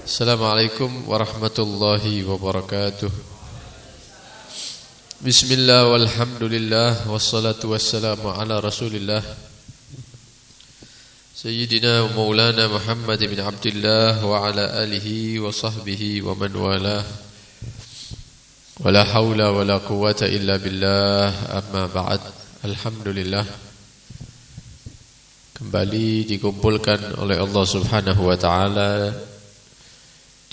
Assalamualaikum warahmatullahi wabarakatuh. Bismillah walhamdulillah wassalatu wassalamu ala Rasulillah Sayyidina wa maulana Muhammad bin Abdullah wa ala alihi wa sahbihi wa man walah. Wa la hawla wa la quwwata illa billah, amma ba'd. Alhamdulillah, kembali dikumpulkan oleh Allah Subhanahu wa taala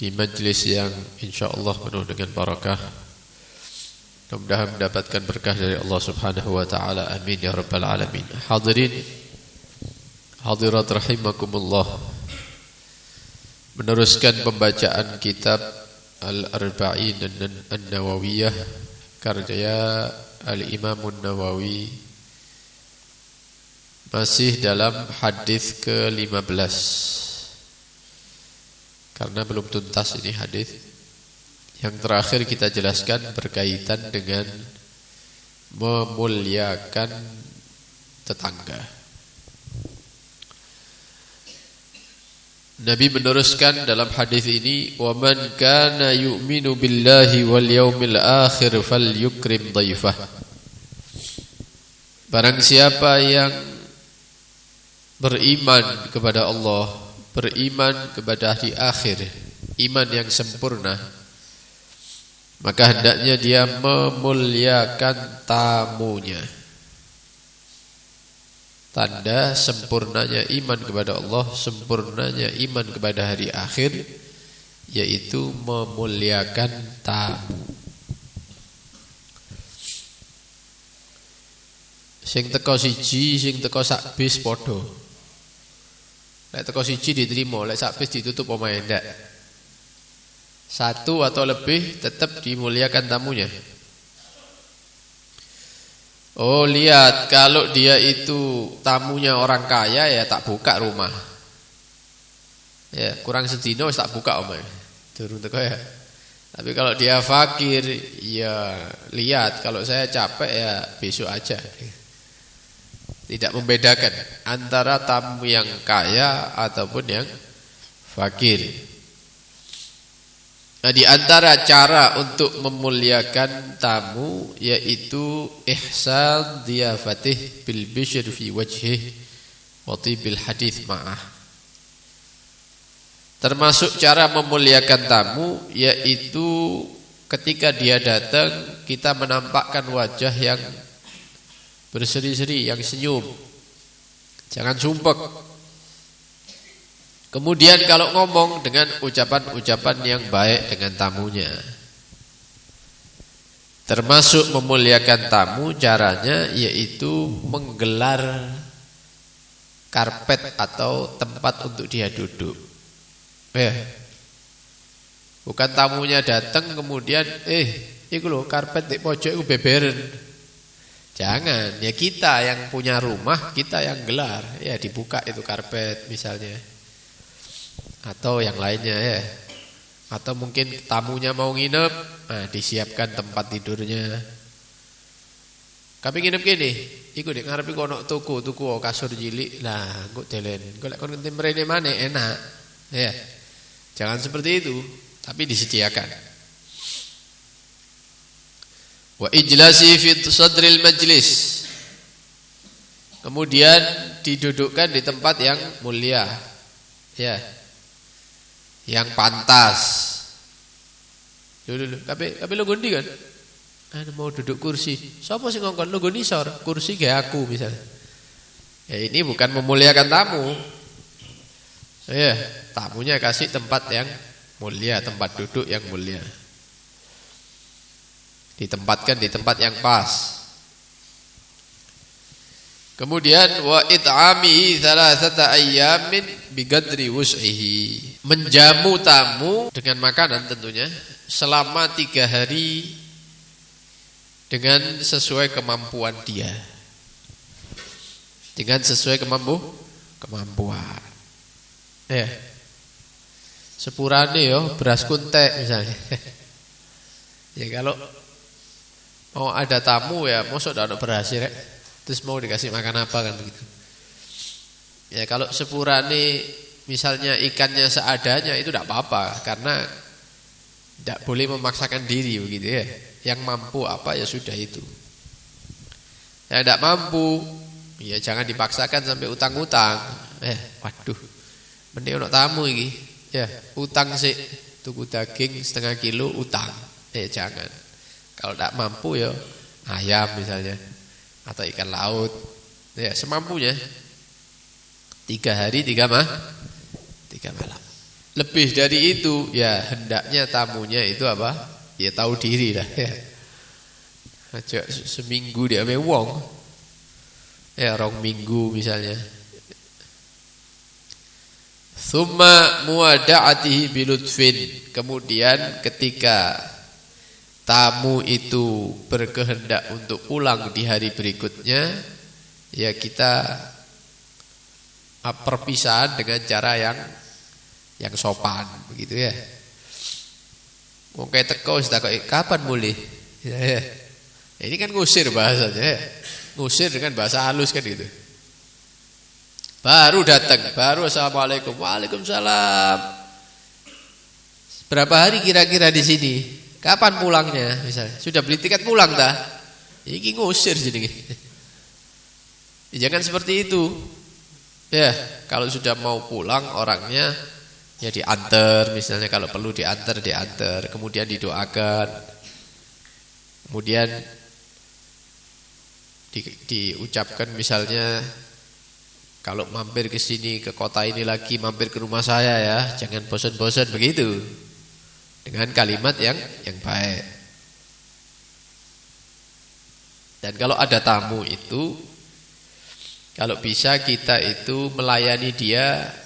di majlis yang insyaallah penuh dengan barakah. Mudah-mudahan mendapatkan berkah dari Allah Subhanahu wa taala. Amin ya rabbal alamin. Hadirin hadirat rahimakumullah. Meneruskan pembacaan kitab Al-Arba'in An-Nawawiyah karya Al-Imam An-Nawawi, masih dalam hadis ke-15. Karena belum tuntas ini hadis. Yang terakhir kita jelaskan berkaitan dengan memuliakan tetangga. Nabi meneruskan dalam hadis ini, "Wa man kana yu'minu billahi wal yaumil akhir falyukrim dhaifah." Barang siapa yang beriman kepada Allah, beriman kepada hari akhir, iman yang sempurna, maka hendaknya dia memuliakan tamunya. Tanda sempurnanya iman kepada Allah, sempurnanya iman kepada hari akhir, yaitu memuliakan tamu. Sing teko siji, sing teko sak bis padha. Lek teko siji diterima, lek sak bis ditutup omahe ndak. Satu atau lebih tetap dimuliakan tamunya. Oh, lihat, kalau dia itu tamunya orang kaya, ya tak buka rumah. Ya, kurang sedino tak buka omahe. Durung teko ya. Tapi kalau dia fakir, ya lihat, kalau saya capek ya besok aja. Tidak membedakan antara tamu yang kaya ataupun yang fakir. Nah, di antara cara untuk memuliakan tamu yaitu ihsan diyafatih bil bishr fi wajhih wa tibil hadits ma'ah. Termasuk cara memuliakan tamu yaitu ketika dia datang kita menampakkan wajah yang berseri-seri, yang senyum. Jangan sumpek. Kemudian kalau ngomong dengan ucapan-ucapan yang baik dengan tamunya. Termasuk memuliakan tamu caranya yaitu menggelar karpet atau tempat untuk dia duduk. Bukan tamunya datang kemudian iku lho karpet di pojok iku beberen. Jangan, ya kita yang punya rumah, kita yang gelar, ya dibuka itu karpet misalnya. Atau yang lainnya ya. Atau mungkin tamunya mau nginep, nah disiapkan tempat tidurnya. Tapi nginep gini, iku nek ngarep iku ono tuku kasur cilik. Lah, engko delen. Golek kon ngentem mrene maneh enak. Ya. Jangan seperti itu, tapi disediakan. Wa ijlasi fi sadril majlis. Kemudian didudukkan di tempat yang mulia. Ya. Yang pantas. Dulu. Tapi lo gondi kan? Mau duduk kursi. Siapa sih ngongkon lo gondi sor? Kursi kayak aku misalnya. Ya ini bukan memuliakan tamu. Ya, tamunya kasih tempat yang mulia, tempat duduk yang mulia. Ditempatkan di tempat yang pas. Kemudian wa it'ami thalathata ayyamin biqadri wus'ihi. Menjamu tamu dengan makanan tentunya selama 3 hari dengan sesuai kemampuan dia. Dengan sesuai kemampuan. Ya. Sepurane yo beras kuntek misalnya. Ya kalau mau ada tamu ya mosok ndak ono beras rek. Terus mau dikasih makan apa kan begitu. Ya kalau sepurane misalnya ikannya seadanya itu tidak apa-apa, karena tidak boleh memaksakan diri begitu ya. Yang mampu apa ya sudah itu. Yang tidak mampu ya jangan dipaksakan sampai utang-utang. Waduh, mending ono tamu iki. Ya, utang sih, tuku daging 0,5 kilo utang. Jangan. Kalau tidak mampu ya ayam misalnya atau ikan laut. Ya, semampunya. 3 hari 3 malam. Lebih dari itu ya hendaknya tamunya itu apa? Ya tahu diri lah ya. Aja seminggu dia ame wong. Ya 2 minggu misalnya. Tsumma muwada'atihi bilutfin. Kemudian ketika tamu itu berkehendak untuk pulang di hari berikutnya, ya kita perpisahan dengan cara yang sopan begitu ya. Wong kayak teko wis takoki kapan mulih? Ya. Ini kan ngusir bahasanya ya. Ngusir dengan bahasa halus kan gitu. Baru datang, baru assalamualaikum, waalaikumsalam. Berapa hari kira-kira di sini? Kapan pulangnya? Misalnya sudah beli tiket pulang dah? Ini ngusir jadi. Jangan seperti itu. Ya, kalau sudah mau pulang orangnya ya diantar, misalnya kalau perlu diantar, kemudian didoakan, kemudian diucapkan misalnya kalau mampir ke sini ke kota ini lagi, mampir ke rumah saya ya, jangan bosan-bosan begitu, dengan kalimat yang baik. Dan kalau ada tamu itu, kalau bisa kita itu melayani dia.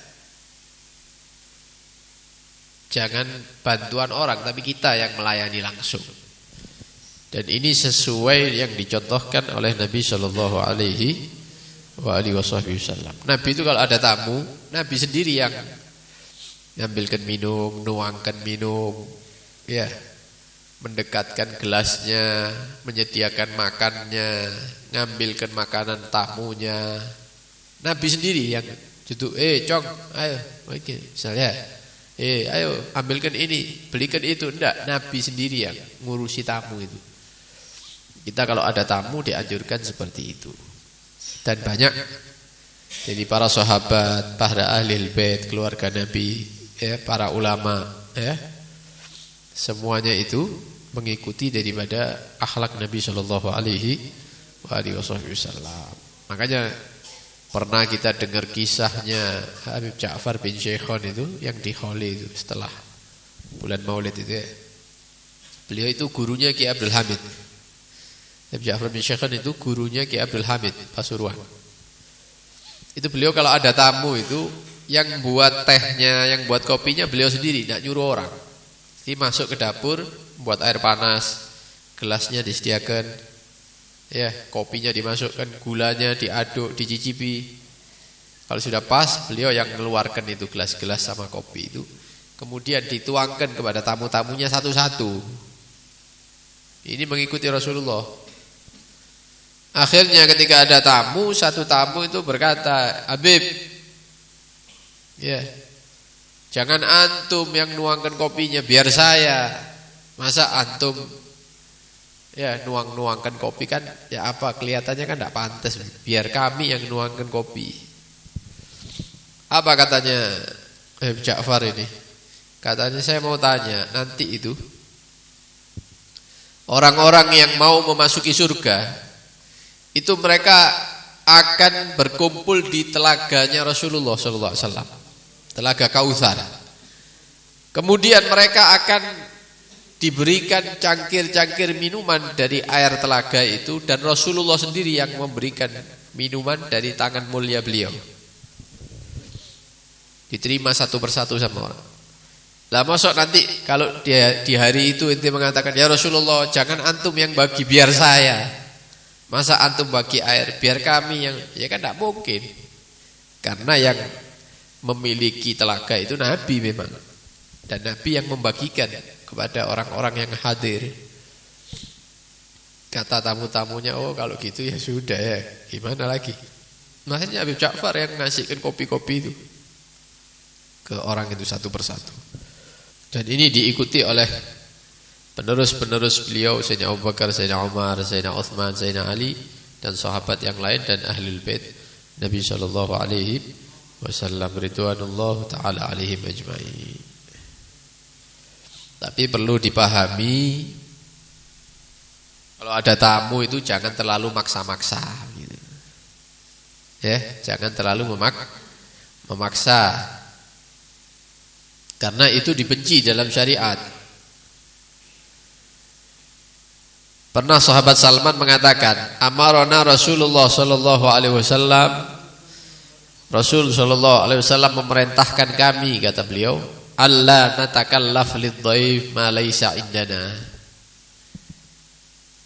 Jangan bantuan orang, tapi kita yang melayani langsung. Dan ini sesuai yang dicontohkan oleh Nabi Shallallahu Alaihi Wasallam. Nabi itu kalau ada tamu, Nabi sendiri yang ngambilkan minum, nuangkan minum, ya, mendekatkan gelasnya, menyediakan makannya, ngambilkan makanan tamunya. Nabi sendiri yang duduk, cong, ayo, misalnya. Ayo ambilkan ini, belikan itu. Enggak, Nabi sendiri yang ngurusi tamu itu. Kita kalau ada tamu dianjurkan seperti itu. Dan banyak jadi para sahabat, para ahli bait, keluarga Nabi, ya, para ulama, ya, semuanya itu mengikuti daripada akhlak Nabi Shallallahu Alaihi Wasallam. Makanya pernah kita dengar kisahnya Habib Ja'far bin Syekhon itu yang di Kholi itu setelah bulan Maulid itu ya. Beliau itu gurunya Ki Abdul Hamid. Habib Ja'far bin Syekhon itu gurunya Ki Abdul Hamid Pasuruan. Itu beliau kalau ada tamu itu yang buat tehnya, yang buat kopinya beliau sendiri, tidak nyuruh orang. Jadi masuk ke dapur, buat air panas, gelasnya disediakan. Ya, kopinya dimasukkan, gulanya diaduk, dicicipi. Kalau sudah pas, beliau yang mengeluarkan itu gelas-gelas sama kopi itu. Kemudian dituangkan kepada tamu-tamunya satu-satu. Ini mengikuti Rasulullah. Akhirnya ketika ada tamu, satu tamu itu berkata, Habib, ya, jangan antum yang nuangkan kopinya, biar saya. Masa antum ya nuangkan kopi kan ya apa kelihatannya kan tidak pantas, biar kami yang nuangkan kopi. Apa katanya Ja'far ini? Katanya saya mau tanya, nanti itu orang-orang yang mau memasuki surga itu mereka akan berkumpul di telaganya Rasulullah SAW, telaga Kautsar. Kemudian mereka akan diberikan cangkir-cangkir minuman dari air telaga itu, dan Rasulullah sendiri yang memberikan minuman dari tangan mulia beliau. Diterima satu persatu sama orang. Lah masuk nanti kalau di hari itu ente mengatakan, ya Rasulullah jangan antum yang bagi, biar saya. Masa antum bagi air, biar kami yang, ya kan tidak mungkin. Karena yang memiliki telaga itu Nabi memang. Dan Nabi yang membagikan kepada orang-orang yang hadir. Kata tamu-tamunya, oh kalau gitu ya sudah ya, gimana lagi. Makanya Habib Ja'far yang ngasihkan kopi-kopi itu. ke orang itu satu persatu. Dan ini diikuti oleh penerus-penerus beliau, Sayyidina Abu Bakar, Sayyidina Umar, Sayyidina Uthman, Sayyidina Ali, dan sahabat yang lain dan ahlul bait Nabi sallallahu alaihi wasallam ridwanullahu taala alaihim ajmain. Tapi perlu dipahami, kalau ada tamu itu jangan terlalu maksa-maksa gitu. Ya, jangan terlalu memaksa. Karena itu dibenci dalam syariat. Pernah sahabat Salman mengatakan, amarona Rasulullah sallallahu alaihi wasallam, Rasul sallallahu alaihi wasallam memerintahkan kami, kata beliau, alla natakallaf lidhaif ma laisa indana.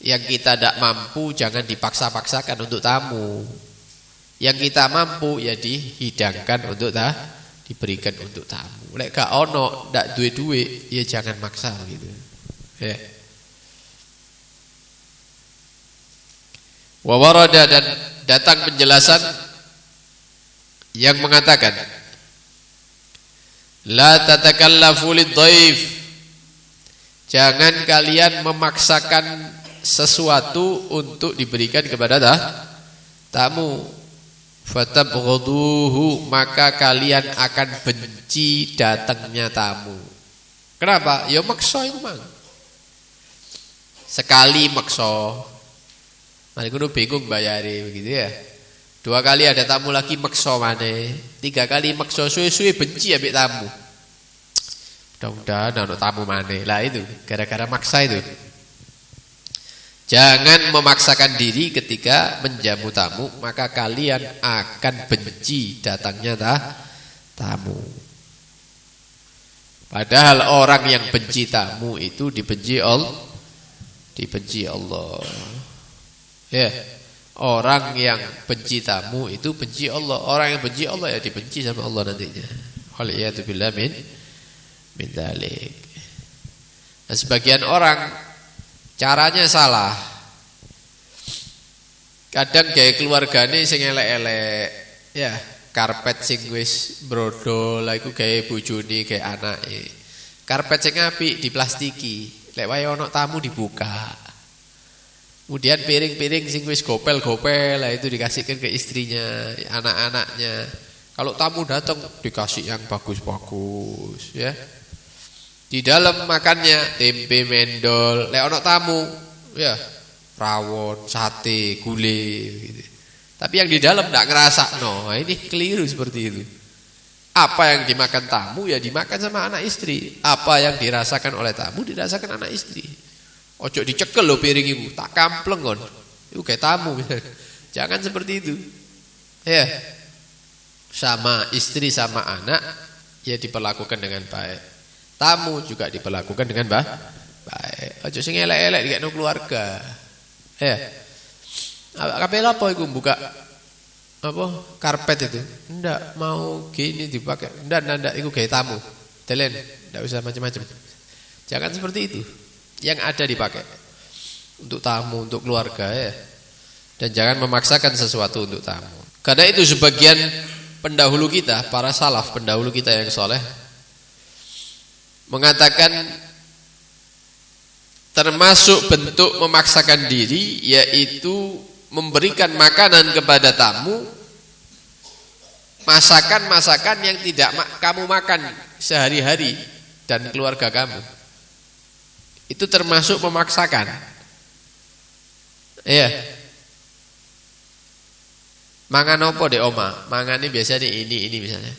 Yang kita tidak mampu jangan dipaksa-paksakan untuk tamu. Yang kita mampu ya dihidangkan untuk diberikan untuk tamu. Lek gak ono ndak duwe-duwe ya jangan maksa gitu. Ya. Wa warada, dan datang penjelasan yang mengatakan la tatakallafu lidhaif, jangan kalian memaksakan sesuatu untuk diberikan kepada tamu. Fatabghaduhu, maka kalian akan benci datangnya tamu. Kenapa? Ya maksa itu mang. Sekali maksa, mari kudu bingung bayari begitu ya. 2 kali ada tamu lagi maksa maneh. 3 kali maksa suwe-suwe benci ambek tamu. Mudah-mudahan ana tamu maneh. Lah itu gara-gara maksa itu. Jangan memaksakan diri ketika menjamu tamu, maka kalian akan benci datangnya tamu. Padahal orang yang benci tamu itu dibenci Allah. Ya. Orang yang benci tamu itu benci Allah. Orang yang benci Allah ya dibenci sama Allah nantinya. Waliyatubillah min dzalik. Nah, sebagian orang caranya salah. Kadang gawe keluargane sing elek-elek, ya, karpet sing wis brodol, lha iku gawe bojone, gawe anake. Karpet sing apik diplastiki, lek wae ana tamu dibuka. Kemudian piring-piring sing wis gopel-gopel, lah itu dikasihkan ke istrinya, anak-anaknya. Kalau tamu datang dikasih yang bagus-bagus, ya. Di dalam makannya tempe mendol, lek ana tamu, ya, rawon, sate, gulai gitu. Tapi yang di dalam tidak ngerasakno. Nah, ini keliru seperti itu. Apa yang dimakan tamu ya dimakan sama anak istri. Apa yang dirasakan oleh tamu dirasakan anak istri. Ojo dicekel loh piring ibu, tak kampleng kon. Itu kayak tamu. Jangan seperti itu. Ya. Sama istri sama anak ya diperlakukan dengan baik. Tamu juga diperlakukan dengan baik. Ojo sing elek-elek dikekno keluarga. Ya. Kabeh apa iku buka apa karpet itu? Ndak mau gini dipakai. Ndak iku gawe tamu. Delen, ndak usah macam-macam. Jangan seperti itu. Yang ada dipakai untuk tamu, untuk keluarga ya. Dan jangan memaksakan sesuatu untuk tamu. Karena itu sebagian pendahulu kita, para salaf pendahulu kita yang soleh mengatakan termasuk bentuk memaksakan diri yaitu memberikan makanan kepada tamu, masakan-masakan yang tidak kamu makan sehari-hari dan keluarga kamu. Itu termasuk memaksakan. Iya. Mangan apa dek oma? Mangan ini biasanya ini misalnya.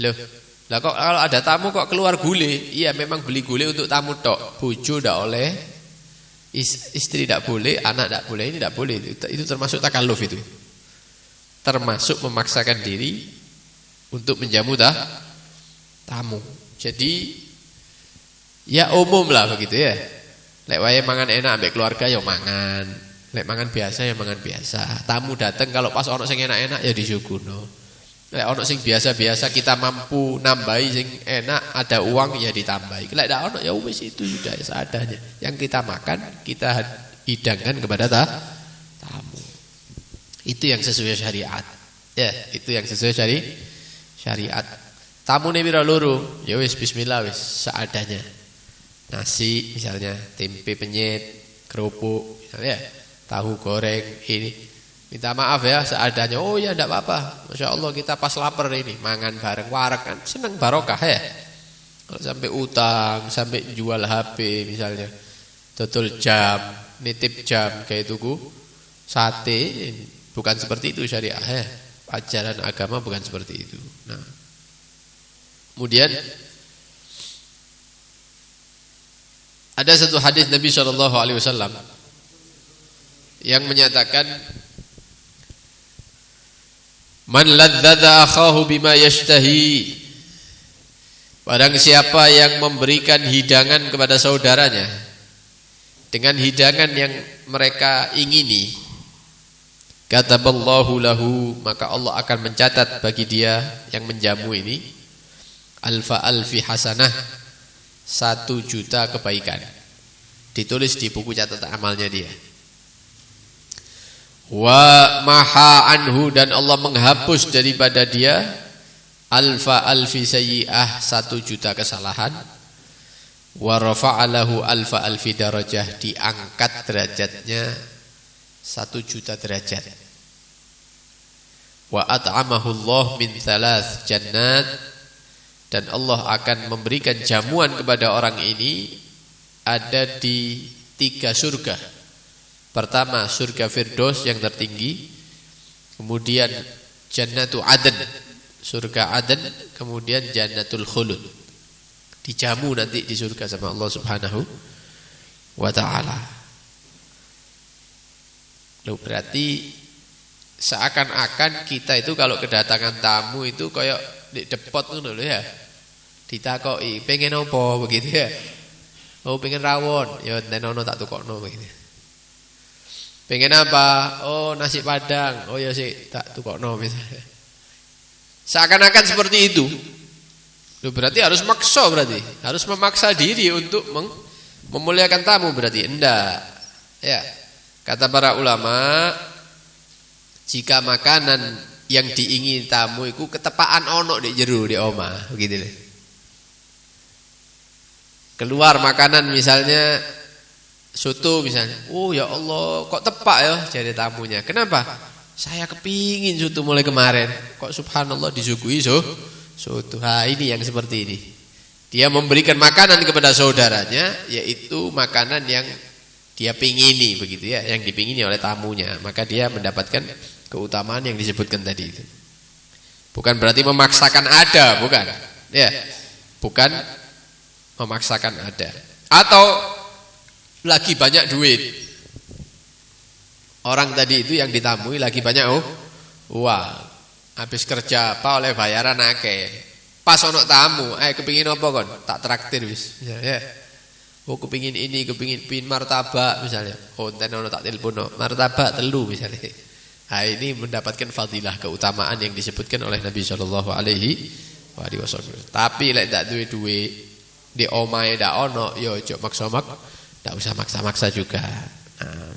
Loh, lah kok kalau ada tamu kok keluar gulai? Iya, memang beli gulai untuk tamu tok. Bojo ndak oleh, istri tidak boleh, anak tidak boleh, ini tidak boleh. Itu termasuk takalluf itu. Termasuk memaksakan diri untuk menjamu tamu. Jadi ya umum lah begitu ya. Lek wae mangan enak ambek keluarga ya mangan. Lek mangan biasa ya mangan biasa. Tamu datang kalau pas ono sing enak-enak ya disuguhno. Lek ono sing biasa-biasa kita mampu nambahi sing enak, ada uang ya ditambahi. Lek ndak ono ya wis itu sudah seadanya. Yang kita makan kita hidangkan kepada tamu. Itu yang sesuai syariat. Ya, itu yang sesuai syariat. Tamune pira loro? Ya wis bismillah wis seadanya. Nasi misalnya, tempe penyet, kerupuk misalnya, tahu goreng ini. Minta maaf ya seadanya. Oh ya enggak apa-apa. Masya Allah kita pas lapar ini mangan bareng wareg kan seneng barokah ya. Kalau sampai utang, sampai jual HP misalnya, total jam, nitip jam kayak tuku sate, bukan seperti itu syariah ya. Ajaran agama bukan seperti itu. Nah, kemudian ada satu hadis Nabi SAW yang menyatakan, man ladzadza akhahu bima yashtahi, barang siapa yang memberikan hidangan kepada saudaranya dengan hidangan yang mereka ingini, kataballahu lahu, maka Allah akan mencatat bagi dia yang menjamu ini alfi hasanah, 1.000.000 kebaikan, ditulis di buku catatan amalnya dia. Wa maha anhu, dan Allah menghapus daripada dia alfi sayyi'ah, 1.000.000 kesalahan. Wa rafa'alahu alfi darajah, diangkat derajatnya 1.000.000 derajat. Wa at'amahu Allah min 3 jannat, dan Allah akan memberikan jamuan kepada orang ini ada di 3 surga. Pertama surga Firdaus yang tertinggi, kemudian Jannatu Aden, surga Aden, kemudian Jannatul Khulud. Dijamu nanti di surga sama Allah Subhanahu wa taala. Loh, berarti seakan-akan kita itu kalau kedatangan tamu itu kayak di depot ngono lho ya. Ditakoki, pengen apa begitu ya. Oh, pengen rawon, ya enten ono tak tukokno begitu. Pengen apa? Oh, nasi padang. Oh ya sih tak tukokno misalnya. Seakan-akan seperti itu. Loh, berarti harus maksa, berarti harus memaksa diri untuk memuliakan tamu, berarti enggak. Ya. Kata para ulama, jika makanan yang diingini tamu itu ketepaan ono di jero di omah, begitu deh. Keluar makanan misalnya soto misalnya. Oh ya Allah, kok tepak ya jadi tamunya. Kenapa? Saya kepingin soto mulai kemarin. Kok subhanallah disuguhi soto. Nah, ini yang seperti ini. Dia memberikan makanan kepada saudaranya, yaitu makanan yang dia pingini, begitu ya, yang dipingini oleh tamunya. Maka dia mendapatkan keutamaan yang disebutkan tadi itu. Bukan berarti memaksakan ada, bukan. Ya, bukan memaksakan ada. Atau lagi banyak duit. Orang tadi itu yang ditamui lagi banyak uang. Habis kerja apa oleh bayaran akeh. Pas ono tamu, kepingin apa kon? Tak traktir wis. Ya. Oh kepingin ini, kepingin pin martabak misalnya. Oh enten ono tak telepon martabak 3 misalnya. Nah, ini mendapatkan fadilah, keutamaan yang disebutkan oleh Nabi sallallahu alaihi wasallam. Tapi lek ndak duwe di omahe ndak ono, ya ojo maksa-maksa. Ndak usah maksa-maksa juga. Nah.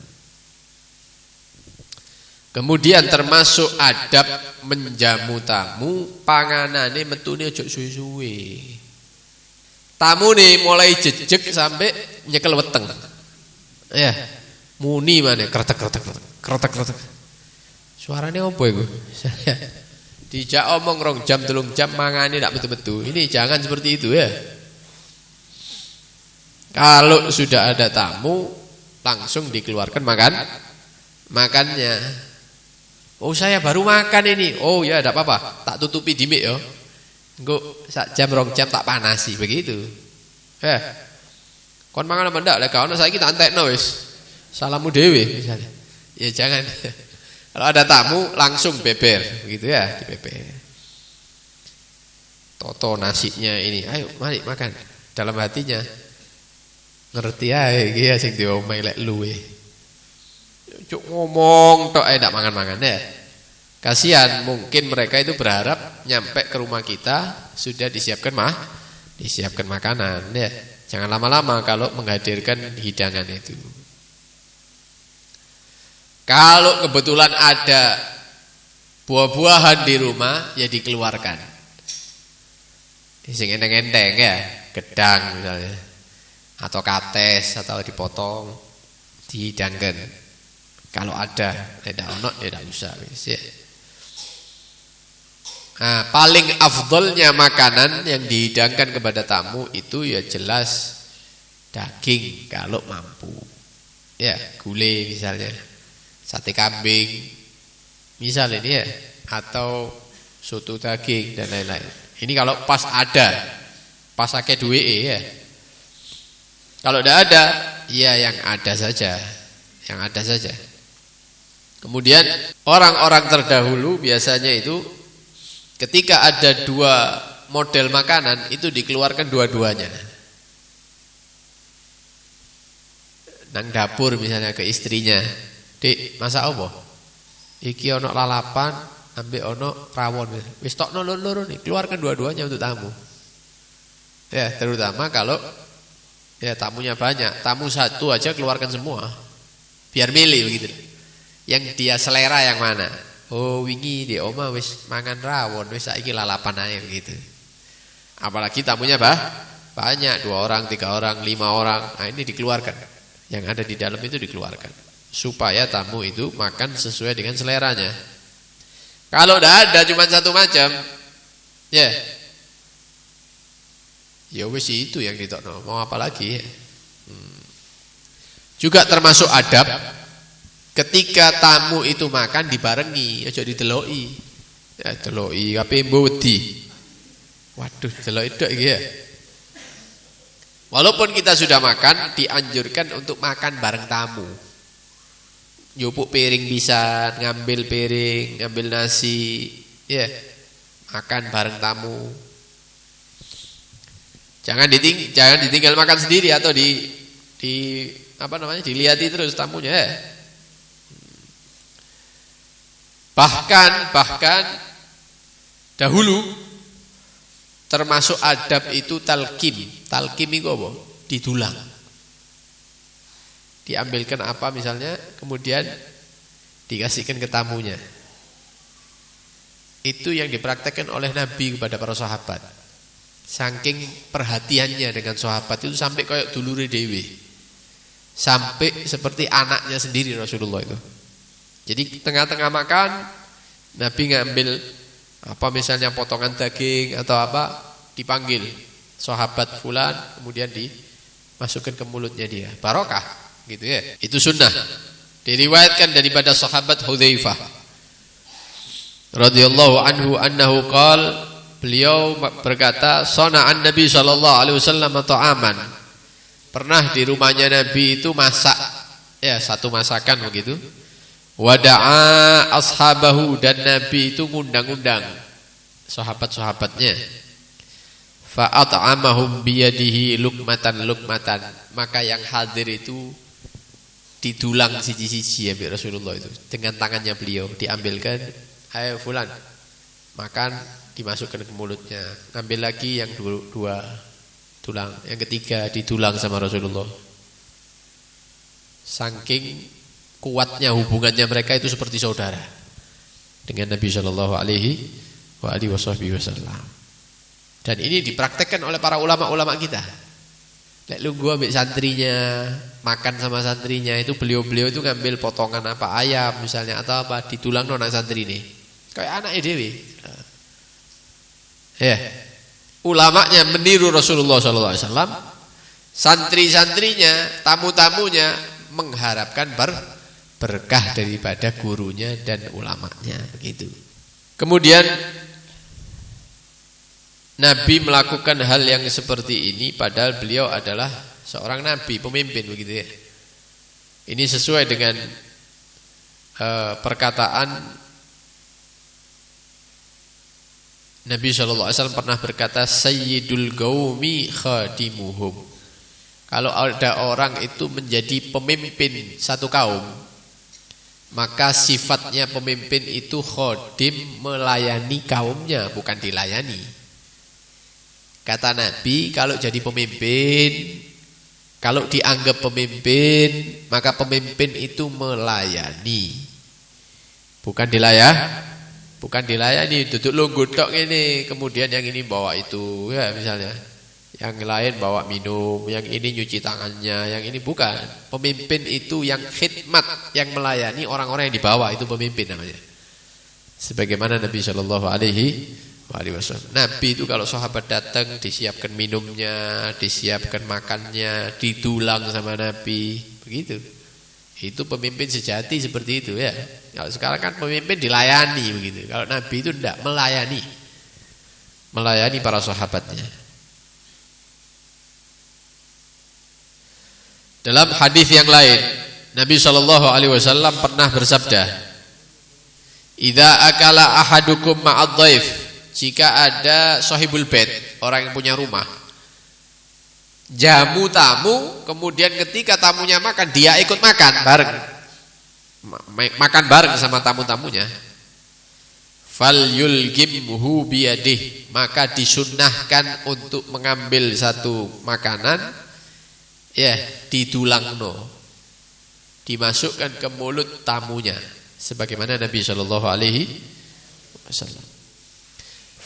Kemudian termasuk adab menjamu tamu, panganane metune ojo suwe-suwe. Tamu nih mulai jejeg sampai nyekel weteng. Ya, muni mana kretek. Suarane opo iku? Dijak omong 2 jam 3 jam mangane ndak betul-betul. Ini jangan seperti itu ya. Kalau sudah ada tamu langsung dikeluarkan makannya. Oh saya baru makan ini. Oh ya enggak apa-apa, tak tutupi dimik ya. Engko sak jam 2 jam tak panasi begitu. Kon mangan apa ndak? Lek gak ono saiki tak entekno wis. Salamu dhewe misalnya. Ya jangan. Kalau ada tamu langsung beber begitu ya, dibeber. Toto nasinya ini. Ayo mari makan. Dalam hatinya ngerti ae iki ya sing diomong lek luwe. Cuk ngomong tok ndak mangan-mangan ya. Kasihan, mungkin mereka itu berharap nyampe ke rumah kita sudah disiapkan makanan ya. Jangan lama-lama kalau menghadirkan hidangan itu. Kalau kebetulan ada buah-buahan di rumah ya dikeluarkan. Sing enteng-enteng ya, gedang misalnya. Atau kates atau dipotong, dihidangkan. Kalau ada, tidak ono, tidak usah. Ya. Nah, paling afdolnya makanan yang dihidangkan kepada tamu itu ya jelas daging kalau mampu. Ya, gulai misalnya, sate kambing, misalnya ini ya, atau soto daging dan lain-lain. Ini kalau pas ada, pas akeh duwe ya. Kalau tidak ada, ya yang ada saja, yang ada saja. Kemudian orang-orang terdahulu biasanya itu ketika ada dua model makanan itu dikeluarkan dua-duanya. Nang dapur misalnya ke istrinya, "Dik, masak apa? Iki ono lalapan, ambek ono rawon. Wis tokno loro-loro nih, keluarkan dua-duanya untuk tamu." Ya, terutama kalau ya tamunya banyak, tamu satu aja keluarkan semua. Biar milih begitu. Yang dia selera yang mana? Oh, wingi di oma wis mangan rawon, wis saiki lalapan ae gitu. Apalagi tamunya banyak, 2 orang, 3 orang, 5 orang. Nah, ini dikeluarkan. Yang ada di dalam itu dikeluarkan supaya tamu itu makan sesuai dengan seleranya. Kalau tidak ada cuma satu macam, ya wis itu yang ditokno. Mau apa lagi? Juga termasuk adab ketika tamu itu makan dibarengi, aja dideloki. Ya deloki kabeh mbodi. Waduh, deloki tok iki ya. Walaupun kita sudah makan, dianjurkan untuk makan bareng tamu. Nyupuk piring bisa, ngambil piring, ngambil nasi, ya. Makan bareng tamu. Jangan ditinggal makan sendiri atau dilihati terus tamunya. Ya. Bahkan dahulu termasuk adab itu talqim. Talqim itu apa? Didulang. Diambilkan apa misalnya, kemudian dikasihkan ke tamunya. Itu yang dipraktekkan oleh Nabi kepada para sahabat. Saking perhatiannya dengan sahabat itu sampai kayak dulure dewe. Sampai seperti anaknya sendiri Rasulullah itu. Jadi tengah-tengah makan, Nabi ngambil apa misalnya potongan daging atau apa, dipanggil sahabat fulan, kemudian dimasukkan ke mulutnya dia. Barokah, gitu ya. Itu sunnah. Diriwayatkan daripada sahabat Hudzaifah radhiyallahu anhu annahu qala, beliau berkata, "Sana'an Nabi sallallahu alaihi wasallam ta'aman." Pernah di rumahnya Nabi itu masak, ya satu masakan begitu. Wada'a ashabahu, dan Nabi itu ngundang-undang sahabat-sahabatnya. Fa'at'amahum biyadihi lukmatan. Maka yang hadir itu didulang siji-siji ya Rasulullah itu dengan tangannya beliau, diambilkan, "Ayo fulan, makan," dimasukkan ke mulutnya. Ambil lagi yang dua tulang, yang ketiga didulang sama Rasulullah. Saking kuatnya hubungannya mereka itu seperti saudara dengan Nabi Shallallahu Alaihi Wasallam. Dan ini dipraktekkan oleh para ulama-ulama kita. Lek lu gua ambil santrinya, makan sama santrinya, itu beliau-beliau itu ngambil potongan apa ayam misalnya atau apa, ditulang nang santri ini. Kayak anaknya dewi. Ya, ulamanya meniru Rasulullah Shallallahu Alaihi Wasallam. Santri-santrinya, tamu-tamunya mengharapkan berkah daripada gurunya dan ulamanya begitu. Kemudian Nabi melakukan hal yang seperti ini padahal beliau adalah seorang nabi, pemimpin begitu ya. Ini sesuai dengan perkataan Nabi SAW pernah berkata, "Sayyidul qaumi khadimuhum." Kalau ada orang itu menjadi pemimpin satu kaum, maka sifatnya pemimpin itu khodim, melayani kaumnya, bukan dilayani. Kata Nabi, kalau jadi pemimpin, kalau dianggap pemimpin, maka pemimpin itu melayani, bukan Bukan dilayani, duduk lungguh tok ini, kemudian yang ini bawa itu, ya misalnya. Yang lain bawa minum, yang ini nyuci tangannya, yang ini bukan. Pemimpin itu yang khidmat, yang melayani orang-orang yang dibawa, itu pemimpin namanya. Sebagaimana Nabi Shallallahu Alaihi Wasallam. Nabi itu kalau sahabat datang, disiapkan minumnya, disiapkan makannya, ditulang sama Nabi, begitu. Itu pemimpin sejati seperti itu ya. Kalau sekarang kan pemimpin dilayani begitu. Kalau Nabi itu tidak melayani para sahabatnya. Dalam hadis yang lain, Nabi Shallallahu Alaihi Wasallam pernah bersabda, "Idza akala ahadukum ma'ad dhaif." Jika ada sahibul bait, orang yang punya rumah, jamu tamu, kemudian ketika tamunya makan, dia ikut makan bareng, makan bareng sama tamu-tamunya. Fal yulgimhu biyadih, maka disunnahkan untuk mengambil satu makanan, ya ditulangno, dimasukkan ke mulut tamunya, sebagaimana Nabi Shallallahu Alaihi Wasallam.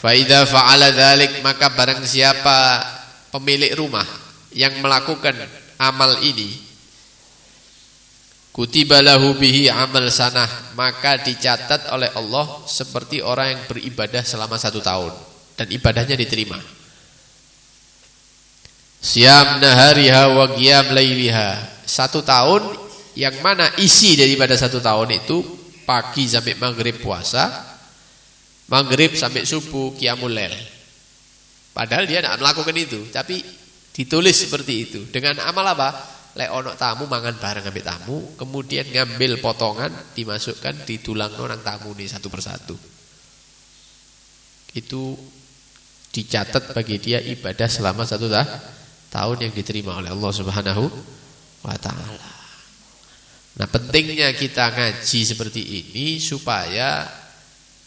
Faida fa'ala dzalik, maka barang siapa pemilik rumah yang melakukan amal ini, kutiba lahu bihi amal sanah, maka dicatat oleh Allah seperti orang yang beribadah selama 1 tahun dan ibadahnya diterima. Siyam nahariha wa qiyam lailiha, 1 tahun yang mana isi daripada 1 tahun itu pagi sampai maghrib puasa, maghrib sampai subuh qiyamul lail. Padahal dia tidak melakukan itu, tapi ditulis seperti itu. Dengan amal apa? Lek ono tamu mangan bareng ambek tamu, kemudian ngambil potongan dimasukkan ditulang nang tamu nih satu persatu. Itu dicatat bagi dia ibadah selama 1 tahun yang diterima oleh Allah Subhanahu wa taala. Nah, pentingnya kita ngaji seperti ini supaya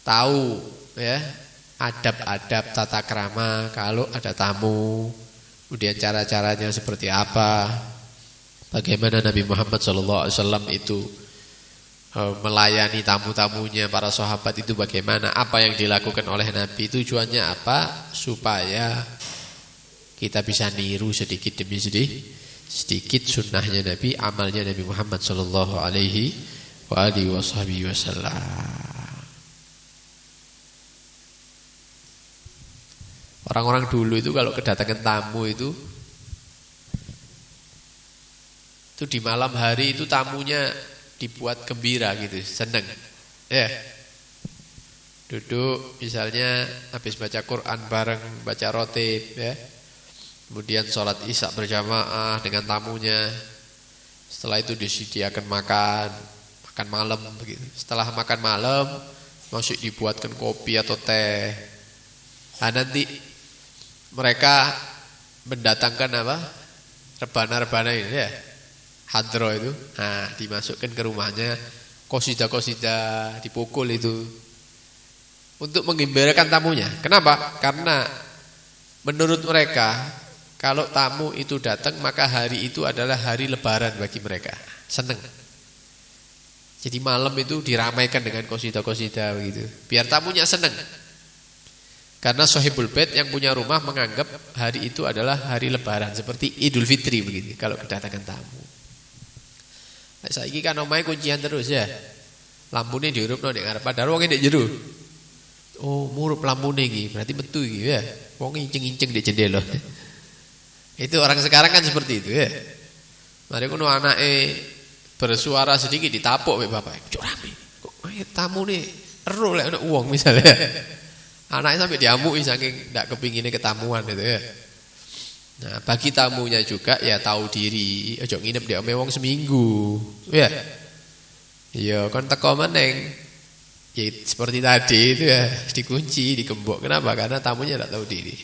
tahu ya adab-adab tata krama kalau ada tamu, kemudian cara-caranya seperti apa, bagaimana Nabi Muhammad SAW itu melayani tamu-tamunya, para sahabat itu bagaimana, apa yang dilakukan oleh Nabi, tujuannya apa, supaya kita bisa niru sedikit demi sedikit sunnahnya Nabi, amalnya Nabi Muhammad SAW. Orang-orang dulu itu kalau kedatangan tamu itu di malam hari itu tamunya dibuat gembira gitu, seneng. Ya. Duduk misalnya habis baca Quran bareng, baca rotib ya. Kemudian sholat isya berjamaah dengan tamunya. Setelah itu disediakan makan malam begitu. Setelah makan malam masih dibuatkan kopi atau teh. Nah, nanti mereka mendatangkan apa? Rebana-rebana ini ya. Hadro itu. Nah, dimasukkan ke rumahnya, qasida-qasida dipukul itu. Untuk menggembirakan tamunya. Kenapa? Karena menurut mereka kalau tamu itu datang maka hari itu adalah hari lebaran bagi mereka. Senang. Jadi malam itu diramaikan dengan qasida-qasida begitu. Biar tamunya senang. Karena sahibul bait yang punya rumah menganggap hari itu adalah hari lebaran, seperti Idul Fitri begitu kalau kedatangan tamu. Saiki kan omahe kuncian terus ya. Lampune diurupno nek ngarep, padahal wong ndek jero. Oh, murup lampune iki, berarti metu iki ya. Wong inceng-inceng di jendela. Itu orang sekarang kan seperti itu ya. Mari kono anake bersuara sedikit ditapuk mek bapak. Cuk rame. Kok tamune ero lek ana wong misalnya. Anaknya sampai diamuki saking ndak kepingine ketamuan itu ya. Nah, bagi tamunya juga ya tahu diri, ojo nginep di ome wong seminggu. Ya. Iya, kon teko meneng. Ya seperti tadi itu ya, dikunci, digembok. Kenapa? Karena tamunya tidak tahu diri.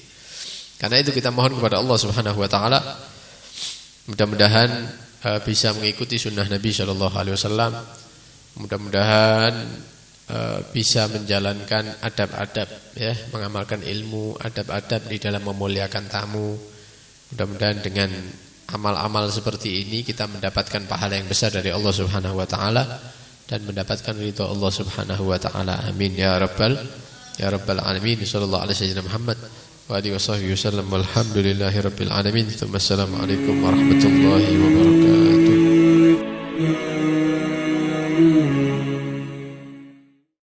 Karena itu kita mohon kepada Allah Subhanahu wa taala mudah-mudahan bisa mengikuti sunnah Nabi sallallahu alaihi wasallam. Mudah-mudahan bisa menjalankan adab-adab ya, mengamalkan ilmu, adab-adab di dalam memuliakan tamu. Mudah-mudahan dengan amal-amal seperti ini kita mendapatkan pahala yang besar dari Allah Subhanahu wa taala. dan mendapatkan ridha Allah Subhanahu wa taala. Amin ya rabbal alamin. Sallallahu alaihi wasallam Muhammad wa alihi wasallam. Walhamdulillahirabbil alamin. Assalamualaikum warahmatullahi wabarakatuh.